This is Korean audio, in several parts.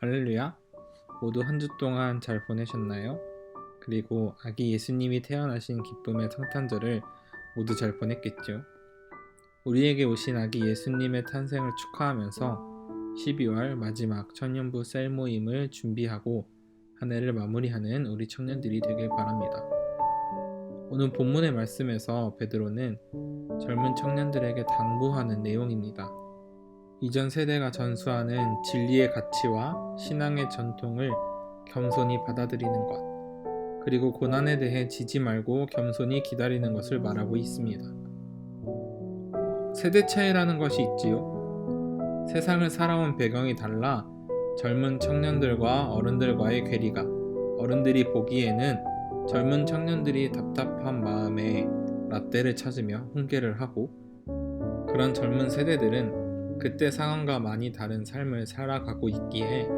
할렐루야. 모두 한 주 동안 잘 보내셨나요? 그리고 아기 예수님이 태어나신 기쁨의 성탄절을 모두 잘 보냈겠죠? 우리에게 오신 아기 예수님의 탄생을 축하하면서 12월 마지막 청년부 셀 모임을 준비하고 한 해를 마무리하는 우리 청년들이 되길 바랍니다. 오늘 본문의 말씀에서 베드로는 젊은 청년들에게 당부하는 내용입니다. 이전 세대가 전수하는 진리의 가치와 신앙의 전통을 겸손히 받아들이는 것, 그리고 고난에 대해 지지 말고 겸손히 기다리는 것을 말하고 있습니다. 세대 차이라는 것이 있지요. 세상을 살아온 배경이 달라 젊은 청년들과 어른들과의 괴리가, 어른들이 보기에는 젊은 청년들이 답답한 마음에 라떼를 찾으며 훈계를 하고, 그런 젊은 세대들은 그때 상황과 많이 다른 삶을 살아가고 있기에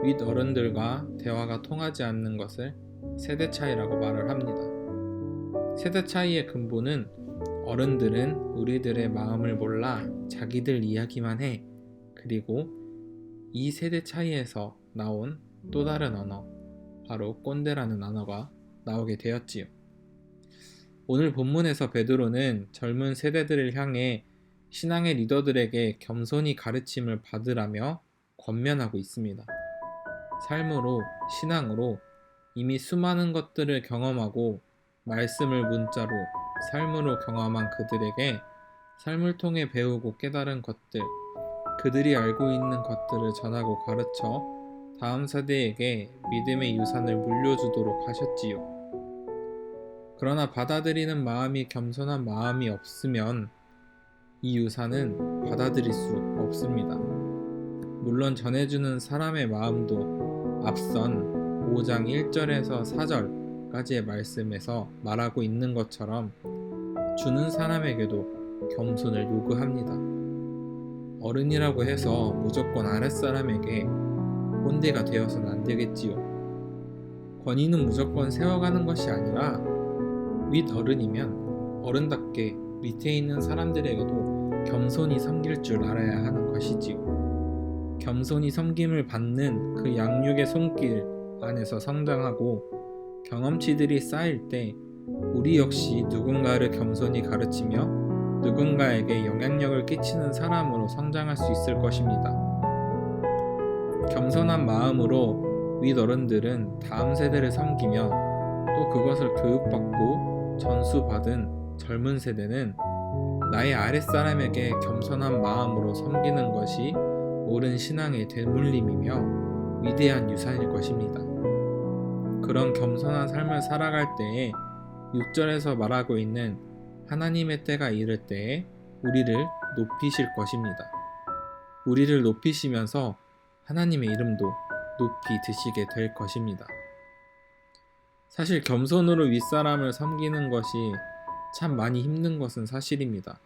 윗 어른들과 대화가 통하지 않는 것을 세대 차이라고 말을 합니다. 세대 차이의 근본은 어른들은 우리들의 마음을 몰라 자기들 이야기만 해. 그리고 이 세대 차이에서 나온 또 다른 언어, 바로 꼰대라는 언어가 나오게 되었지요. 오늘 본문에서 베드로는 젊은 세대들을 향해 신앙의 리더들에게 겸손히 가르침을 받으라며 권면하고 있습니다. 삶으로, 신앙으로 이미 수많은 것들을 경험하고 말씀을 문자로, 삶으로 경험한 그들에게 삶을 통해 배우고 깨달은 것들, 그들이 알고 있는 것들을 전하고 가르쳐 다음 세대에게 믿음의 유산을 물려주도록 하셨지요. 그러나 받아들이는 마음이 겸손한 마음이 없으면 이 유산은 받아들일 수 없습니다. 물론 전해주는 사람의 마음도 앞선 5장 1절에서 4절까지의 말씀에서 말하고 있는 것처럼 주는 사람에게도 겸손을 요구합니다. 어른이라고 해서 무조건 아랫사람에게 꼰대가 되어서는 안 되겠지요. 권위는 무조건 세워가는 것이 아니라 윗 어른이면 어른답게 밑에 있는 사람들에게도 겸손히 섬길 줄 알아야 하는 것이지요. 겸손히 섬김을 받는 그 양육의 손길 안에서 성장하고 경험치들이 쌓일 때 우리 역시 누군가를 겸손히 가르치며 누군가에게 영향력을 끼치는 사람으로 성장할 수 있을 것입니다. 겸손한 마음으로 윗 어른들은 다음 세대를 섬기며 또 그것을 교육받고 전수받은 젊은 세대는 나의 아랫사람에게 겸손한 마음으로 섬기는 것이 옳은 신앙의 대물림이며 위대한 유산일 것입니다. 그런 겸손한 삶을 살아갈 때에 6절에서 말하고 있는 하나님의 때가 이를 때에 우리를 높이실 것입니다. 우리를 높이시면서 하나님의 이름도 높이 드시게 될 것입니다. 사실 겸손으로 윗사람을 섬기는 것이 참 많이 힘든 것은 사실입니다.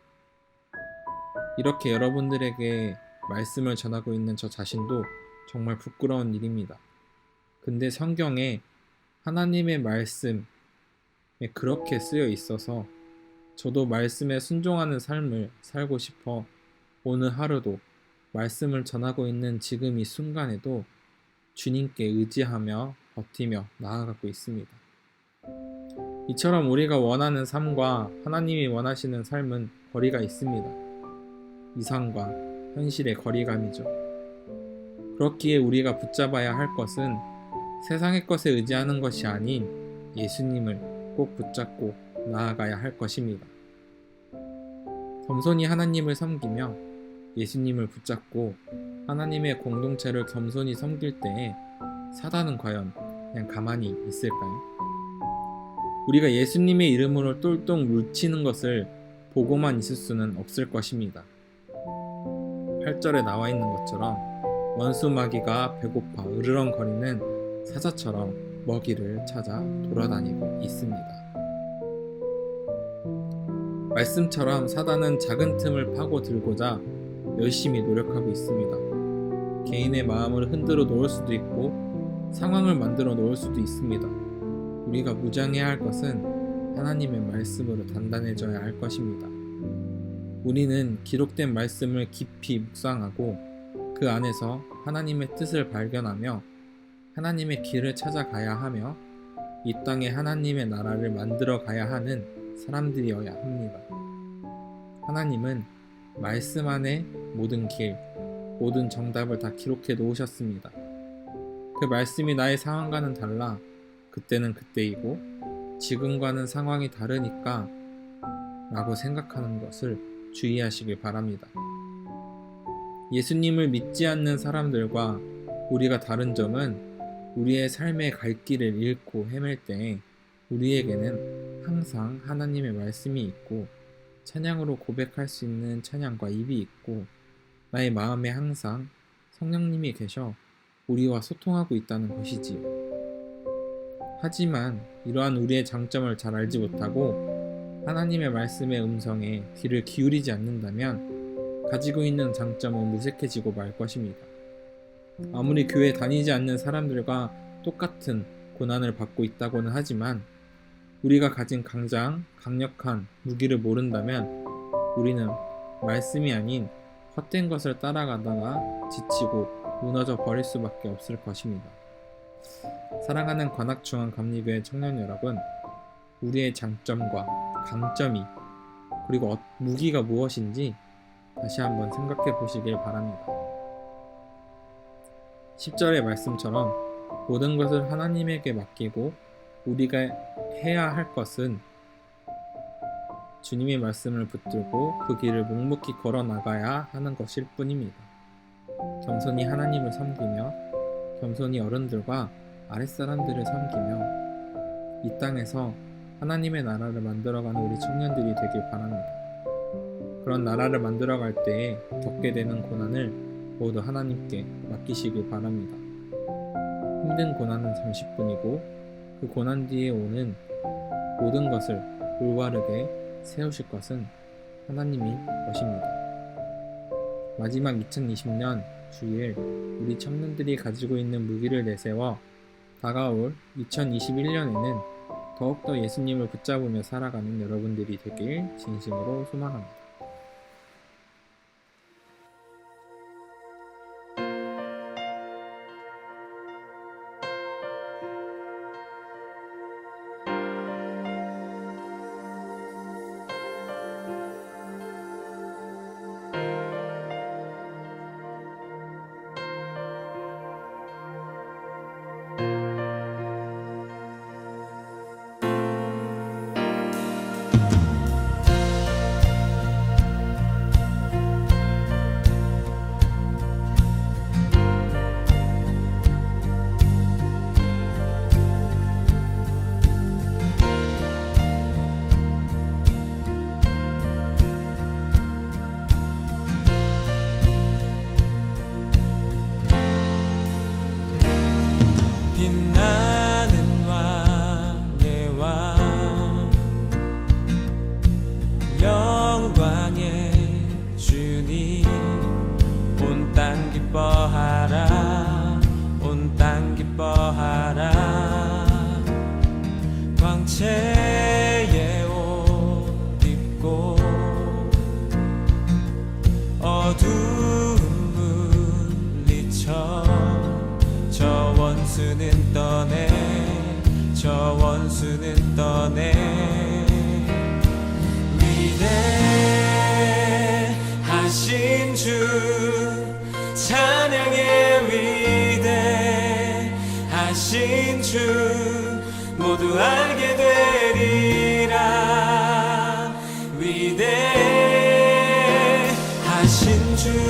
이렇게 여러분들에게 말씀을 전하고 있는 저 자신도 정말 부끄러운 일입니다. 근데 성경에 하나님의 말씀에 그렇게 쓰여 있어서 저도 말씀에 순종하는 삶을 살고 싶어 오늘 하루도 말씀을 전하고 있는 지금 이 순간에도 주님께 의지하며 버티며 나아가고 있습니다. 이처럼 우리가 원하는 삶과 하나님이 원하시는 삶은 거리가 있습니다. 이상과 현실의 거리감이죠. 그렇기에 우리가 붙잡아야 할 것은 세상의 것에 의지하는 것이 아닌 예수님을 꼭 붙잡고 나아가야 할 것입니다. 겸손히 하나님을 섬기며 예수님을 붙잡고 하나님의 공동체를 겸손히 섬길 때에 사단은 과연 그냥 가만히 있을까요? 우리가 예수님의 이름으로 똘똘 뭉치는 것을 보고만 있을 수는 없을 것입니다. 8절에 나와 있는 것처럼 원수 마귀가 배고파 으르렁거리는 사자처럼 먹이를 찾아 돌아다니고 있습니다. 말씀처럼 사단은 작은 틈을 파고들고자 열심히 노력하고 있습니다. 개인의 마음을 흔들어 놓을 수도 있고 상황을 만들어 놓을 수도 있습니다. 우리가 무장해야 할 것은 하나님의 말씀으로 단단해져야 할 것입니다. 우리는 기록된 말씀을 깊이 묵상하고 그 안에서 하나님의 뜻을 발견하며 하나님의 길을 찾아가야 하며 이 땅에 하나님의 나라를 만들어 가야 하는 사람들이어야 합니다. 하나님은 말씀 안에 모든 길, 모든 정답을 다 기록해 놓으셨습니다. 그 말씀이 나의 상황과는 달라 그때는 그때이고 지금과는 상황이 다르니까 라고 생각하는 것을 주의하시길 바랍니다. 예수님을 믿지 않는 사람들과 우리가 다른 점은 우리의 삶의 갈 길을 잃고 헤맬 때 우리에게는 항상 하나님의 말씀이 있고 찬양으로 고백할 수 있는 찬양과 입이 있고 나의 마음에 항상 성령님이 계셔 우리와 소통하고 있다는 것이지요. 하지만 이러한 우리의 장점을 잘 알지 못하고 하나님의 말씀의 음성에 귀를 기울이지 않는다면 가지고 있는 장점은 무색해지고 말 것입니다. 아무리 교회 다니지 않는 사람들과 똑같은 고난을 받고 있다고는 하지만 우리가 가진 강력한 무기를 모른다면 우리는 말씀이 아닌 헛된 것을 따라가다가 지치고 무너져 버릴 수밖에 없을 것입니다. 사랑하는 관악중앙감리교회 청년 여러분, 우리의 장점과 강점이 그리고 무기가 무엇인지 다시 한번 생각해 보시길 바랍니다. 10절의 말씀처럼 모든 것을 하나님에게 맡기고 우리가 해야 할 것은 주님의 말씀을 붙들고 그 길을 묵묵히 걸어 나가야 하는 것일 뿐입니다. 겸손히 하나님을 섬기며 겸손히 어른들과 아랫사람들을 섬기며 이 땅에서 하나님의 나라를 만들어가는 우리 청년들이 되길 바랍니다. 그런 나라를 만들어갈 때에 겪게 되는 고난을 모두 하나님께 맡기시길 바랍니다. 힘든 고난은 잠시뿐이고 그 고난 뒤에 오는 모든 것을 올바르게 세우실 것은 하나님이 것입니다. 마지막 2020년 주일 우리 청년들이 가지고 있는 무기를 내세워 다가올 2021년에는 더욱더 예수님을 붙잡으며 살아가는 여러분들이 되길 진심으로 소망합니다. 광채의 옷 입고 어두움 물리쳐 저 원수는 떠내 위대하신 주 찬양의 위대하신 주 모두 알게 되리라. 위대하신 주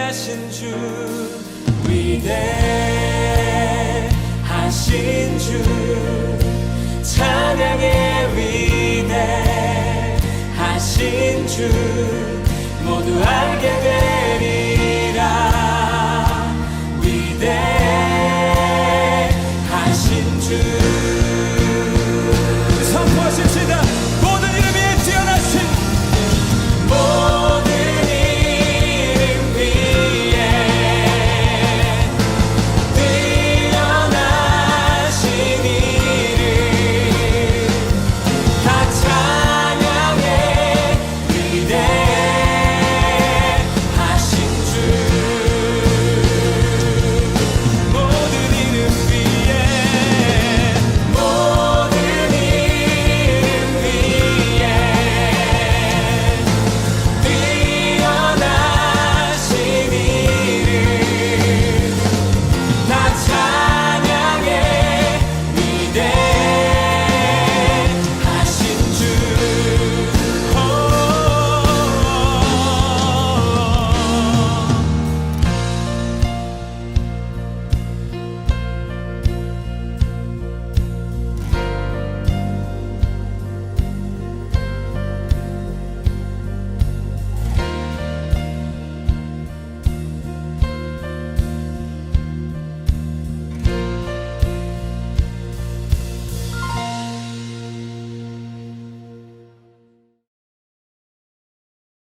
위대하신 주 위대하신 주 찬양의 위대하신 주 모두 알게 되리